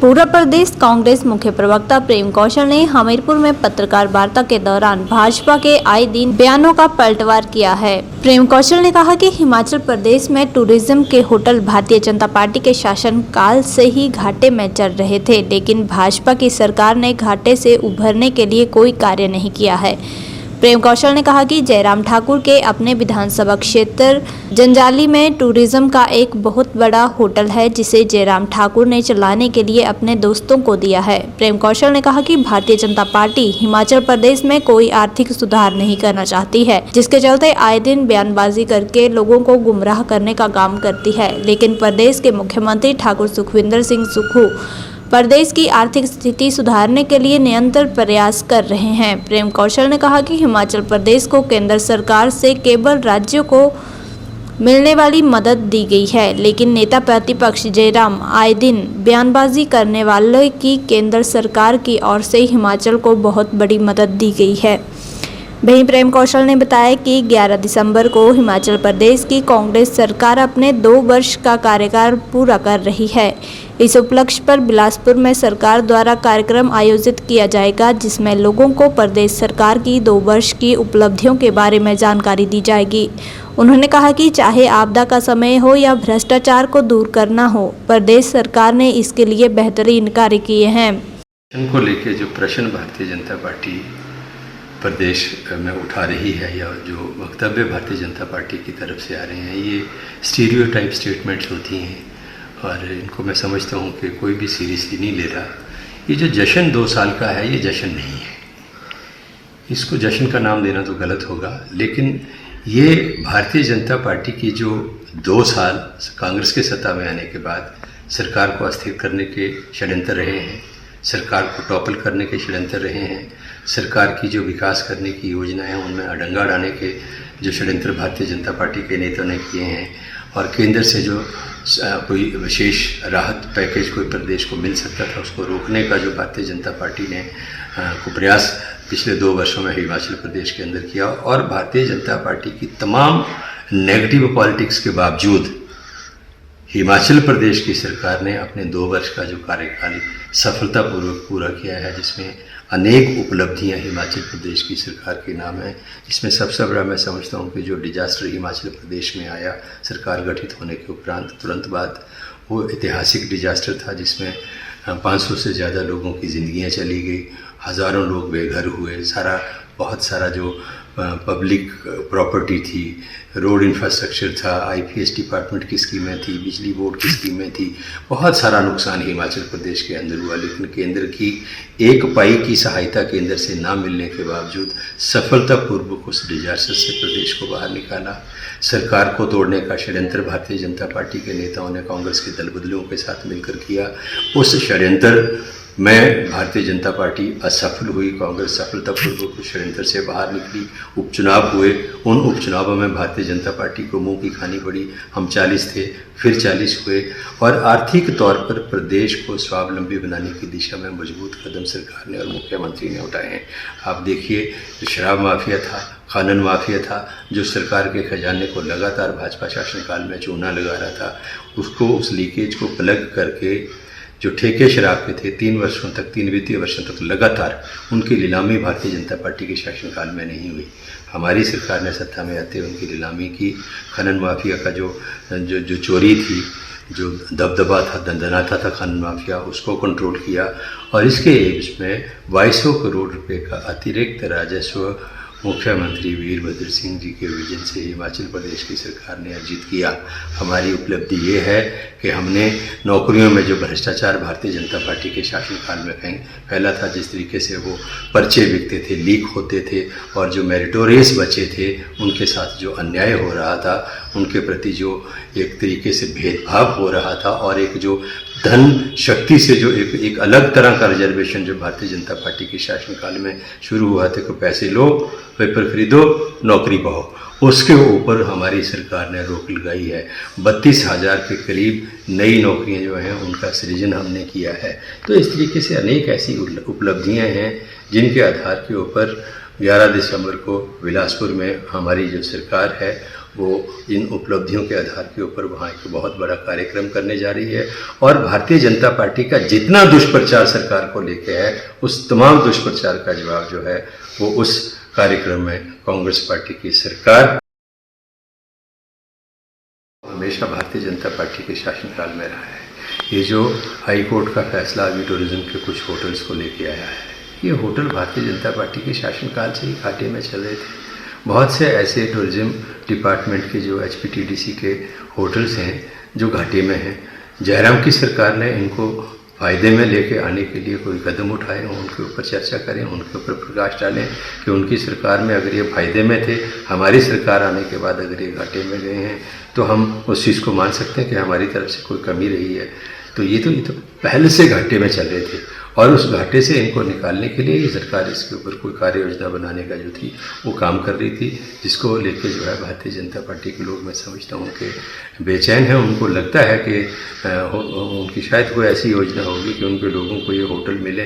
पूर्व प्रदेश कांग्रेस मुख्य प्रवक्ता प्रेम कौशल ने हमीरपुर में पत्रकार वार्ता के दौरान भाजपा के आए दिन बयानों का पलटवार किया है। प्रेम कौशल ने कहा कि हिमाचल प्रदेश में टूरिज्म के होटल भारतीय जनता पार्टी के शासन काल से ही घाटे में चल रहे थे, लेकिन भाजपा की सरकार ने घाटे से उभरने के लिए कोई कार्य नहीं किया है। प्रेम कौशल ने कहा कि जयराम ठाकुर के अपने विधानसभा क्षेत्र जंजाली में टूरिज्म का एक बहुत बड़ा होटल है, जिसे जयराम ठाकुर ने चलाने के लिए अपने दोस्तों को दिया है। प्रेम कौशल ने कहा कि भारतीय जनता पार्टी हिमाचल प्रदेश में कोई आर्थिक सुधार नहीं करना चाहती है, जिसके चलते आए दिन बयानबाजी करके लोगों को गुमराह करने का काम करती है। लेकिन प्रदेश के मुख्यमंत्री ठाकुर सुखविंदर सिंह सुक्खू प्रदेश की आर्थिक स्थिति सुधारने के लिए निरंतर प्रयास कर रहे हैं। प्रेम कौशल ने कहा कि हिमाचल प्रदेश को केंद्र सरकार से केवल राज्यों को मिलने वाली मदद दी गई है, लेकिन नेता प्रतिपक्ष जयराम आए दिन बयानबाजी करने वाले की केंद्र सरकार की ओर से हिमाचल को बहुत बड़ी मदद दी गई है। वहीं प्रेम कौशल ने बताया कि 11 दिसंबर को हिमाचल प्रदेश की कांग्रेस सरकार अपने 2 वर्ष का कार्यकाल पूरा कर रही है। इस उपलक्ष्य पर बिलासपुर में सरकार द्वारा कार्यक्रम आयोजित किया जाएगा, जिसमें लोगों को प्रदेश सरकार की 2 वर्ष की उपलब्धियों के बारे में जानकारी दी जाएगी। उन्होंने कहा कि चाहे आपदा का समय हो या भ्रष्टाचार को दूर करना हो, प्रदेश सरकार ने इसके लिए बेहतरीन कार्य किए हैं। इनको लेके जो प्रश्न भारतीय जनता पार्टी प्रदेश में उठा रही है या जो वक्तव्य भारतीय जनता पार्टी की तरफ से आ रहे हैं, ये स्टीरियोटाइप स्टेटमेंट्स होती हैं और इनको मैं समझता हूँ कि कोई भी सीरियसली नहीं ले रहा। ये जो जश्न 2 साल का है, ये जश्न नहीं है। इसको जश्न का नाम देना तो गलत होगा, लेकिन ये भारतीय जनता पार्टी की जो 2 साल कांग्रेस के सत्ता में आने के बाद सरकार को अस्थिर करने के षड्यंत्र रहे हैं, सरकार को टॉपल करने के षड्यंत्र रहे हैं, सरकार की जो विकास करने की योजनाएं हैं उनमें अडंगा डालने के जो षड्यंत्र भारतीय जनता पार्टी के नेताओं ने किए हैं, और केंद्र से जो कोई विशेष राहत पैकेज कोई प्रदेश को मिल सकता था उसको रोकने का जो भारतीय जनता पार्टी ने को प्रयास पिछले 2 वर्षों में हिमाचल प्रदेश के अंदर किया। और भारतीय जनता पार्टी की तमाम नेगेटिव पॉलिटिक्स के बावजूद हिमाचल प्रदेश की सरकार ने अपने 2 वर्ष का जो कार्यकाल सफलतापूर्वक पूरा किया है, जिसमें अनेक उपलब्धियां हिमाचल प्रदेश की सरकार के नाम है। इसमें सबसे बड़ा मैं समझता हूं कि जो डिजास्टर हिमाचल प्रदेश में आया सरकार गठित होने के उपरांत तुरंत बाद, वो ऐतिहासिक डिजास्टर था जिसमें 500 से ज़्यादा लोगों की ज़िंदगियां चली गई, हज़ारों लोग बेघर हुए, बहुत सारा जो पब्लिक प्रॉपर्टी थी, रोड इंफ्रास्ट्रक्चर था, आईपीएस डिपार्टमेंट की स्कीमें थी, बिजली बोर्ड की स्कीमें थी, बहुत सारा नुकसान हिमाचल प्रदेश के अंदर हुआ। लेकिन केंद्र की 1 पाई की सहायता केंद्र से ना मिलने के बावजूद सफलतापूर्वक उस डिजास्टर से प्रदेश को बाहर निकाला। सरकार को तोड़ने का षड्यंत्र भारतीय जनता पार्टी के नेताओं ने कांग्रेस के दल बदलुओं के साथ मिलकर किया। उस षड्यंत्र में भारतीय जनता पार्टी असफल हुई, कांग्रेस सफलतापूर्वक उस षड्यंत्र से बाहर निकली। उपचुनाव हुए, उन उपचुनावों में भारतीय जनता पार्टी को मुंह की खानी पड़ी। हम 40 थे, फिर 40 हुए, और आर्थिक तौर पर प्रदेश को स्वावलंबी बनाने की दिशा में मजबूत कदम सरकार ने और मुख्यमंत्री ने उठाए हैं। आप देखिए, जो शराब माफिया था, खानन माफिया था, जो सरकार के खजाने को लगातार भाजपा शासनकाल में चूना लगा रहा था, उसको उस लीकेज को प्लग करके जो ठेके शराब के थे 3 वित्तीय वर्षों तक लगातार उनकी नीलामी भारतीय जनता पार्टी के शासनकाल में नहीं हुई। हमारी सरकार ने सत्ता में आते उनकी नीलामी की। खनन माफिया का जो चोरी थी, जो दबदबा था, दंदनाता था खनन माफिया, उसको कंट्रोल किया, और इसके इसमें 2200 करोड़ रुपए का अतिरिक्त राजस्व मुख्यमंत्री वीरभद्र सिंह जी के विजन से हिमाचल प्रदेश की सरकार ने अर्जित किया। हमारी उपलब्धि ये है कि हमने नौकरियों में जो भ्रष्टाचार भारतीय जनता पार्टी के शासनकाल में फैला था, जिस तरीके से वो पर्चे बिकते थे, लीक होते थे, और जो मेरिटोरियस बच्चे थे उनके साथ जो अन्याय हो रहा था, उनके प्रति जो एक तरीके से भेदभाव हो रहा था, और एक जो धन शक्ति से जो एक अलग तरह का रिजर्वेशन जो भारतीय जनता पार्टी के शासनकाल में शुरू हुआ था कि पैसे लो, पेपर खरीदो, नौकरी पाओ, उसके ऊपर हमारी सरकार ने रोक लगाई है। 32,000 के करीब नई नौकरियां जो हैं उनका सृजन हमने किया है। तो इस तरीके से अनेक ऐसी उपलब्धियां हैं जिनके आधार के ऊपर 11 दिसंबर को बिलासपुर में हमारी जो सरकार है वो इन उपलब्धियों के आधार के ऊपर वहाँ एक बहुत बड़ा कार्यक्रम करने जा रही है। और भारतीय जनता पार्टी का जितना दुष्प्रचार सरकार को लेके है, उस तमाम दुष्प्रचार का जवाब जो है वो उस कार्यक्रम में कांग्रेस पार्टी की सरकार हमेशा भारतीय जनता पार्टी के शासनकाल में रहा है। ये जो हाई कोर्ट का फैसला अभी टूरिज्म के कुछ होटल्स को लेके आया है, ये होटल भारतीय जनता पार्टी के शासनकाल से ही घाटे में चल रहे थे। बहुत से ऐसे टूरिज्म डिपार्टमेंट के जो HPTDC के होटल्स हैं जो घाटे में हैं, जयराम की सरकार ने इनको फ़ायदे में लेके आने के लिए कोई कदम उठाए हों, उनके ऊपर चर्चा करें, उनके ऊपर प्रकाश डालें कि उनकी सरकार में अगर ये फ़ायदे में थे, हमारी सरकार आने के बाद अगर ये घाटे में गए हैं, तो हम उस चीज़ को मान सकते हैं कि हमारी तरफ से कोई कमी रही है। तो ये तो पहले से घाटे में चल रहे थे और उस घाटे से इनको निकालने के लिए ये सरकार इसके ऊपर कोई कार्य योजना बनाने का जो थी वो काम कर रही थी, जिसको लेके जो है भारतीय जनता पार्टी के लोग, मैं समझता हूँ कि बेचैन हैं। उनको लगता है कि उनकी शायद कोई ऐसी योजना होगी कि उनके लोगों को ये होटल मिले।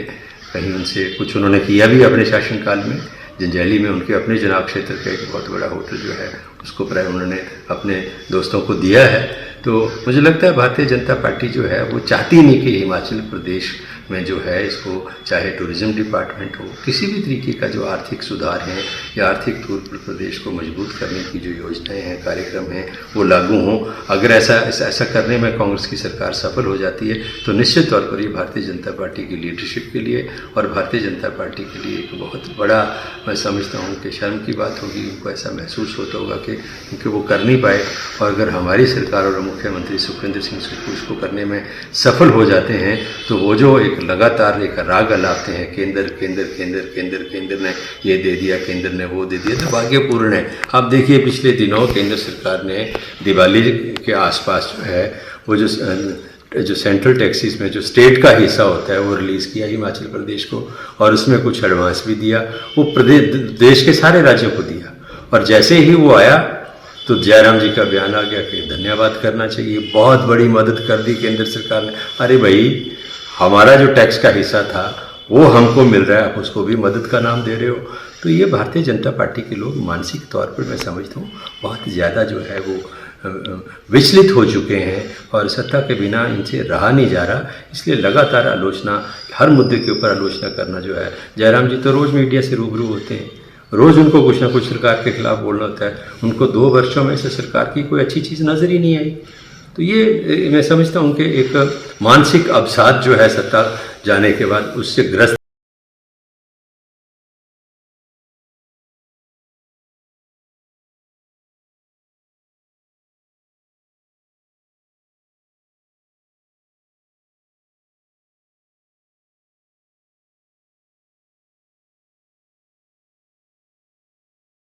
कहीं उनसे कुछ उन्होंने किया भी अपने शासनकाल में। जंजैली में उनके अपने चुनाव क्षेत्र का एक बहुत बड़ा होटल जो है उसको प्राय उन्होंने अपने दोस्तों को दिया है। तो मुझे लगता है भारतीय जनता पार्टी जो है वो चाहती नहीं कि हिमाचल प्रदेश में जो है इसको, चाहे टूरिज्म डिपार्टमेंट हो, किसी भी तरीके का जो आर्थिक सुधार है या आर्थिक तौर पर प्रदेश को मजबूत करने की जो योजनाएं हैं, कार्यक्रम हैं, वो लागू हों। अगर ऐसा करने में कांग्रेस की सरकार सफल हो जाती है तो निश्चित तौर पर ये भारतीय जनता पार्टी की लीडरशिप के लिए और भारतीय जनता पार्टी के लिए एक बहुत बड़ा, मैं समझता हूँ कि शर्म की बात होगी। उनको ऐसा महसूस होता होगा कि क्योंकि वो कर नहीं पाए, और अगर हमारी सरकार और मुख्यमंत्री सुखविंदर सिंह सुक्खू इसको करने में सफल हो जाते हैं तो वो जो एक लगातार एक राग अलापते हैं, केंद्र केंद्र केंद्र केंद्र केंद्र ने ये दे दिया, केंद्र ने वो दे दिया, तो भाग्यपूर्ण है। आप देखिए पिछले दिनों केंद्र सरकार ने दिवाली के आसपास जो है वो जो सेंट्रल टैक्सेस में जो स्टेट का हिस्सा होता है वो रिलीज़ किया हिमाचल प्रदेश को, और उसमें कुछ एडवांस भी दिया। वो देश के सारे राज्यों को दिया, और जैसे ही वो आया तो जयराम जी का बयान आ गया कि धन्यवाद करना चाहिए, बहुत बड़ी मदद कर दी केंद्र सरकार ने। अरे भाई, हमारा जो टैक्स का हिस्सा था वो हमको मिल रहा है, आप उसको भी मदद का नाम दे रहे हो। तो ये भारतीय जनता पार्टी के लोग मानसिक तौर पर, मैं समझता हूँ, बहुत ज़्यादा जो है वो विचलित हो चुके हैं और सत्ता के बिना इनसे रहा नहीं जा रहा। इसलिए लगातार आलोचना, हर मुद्दे के ऊपर आलोचना करना जो है, जयराम जी तो रोज़ मीडिया से रूबरू होते हैं, रोज़ उनको कुछ ना कुछ सरकार के खिलाफ बोलना होता है। उनको 2 वर्षों में से सरकार की कोई अच्छी चीज़ नज़र ही नहीं आई। तो ये मैं समझता हूँ कि एक मानसिक अवसाद जो है सत्ता जाने के बाद उससे ग्रस्त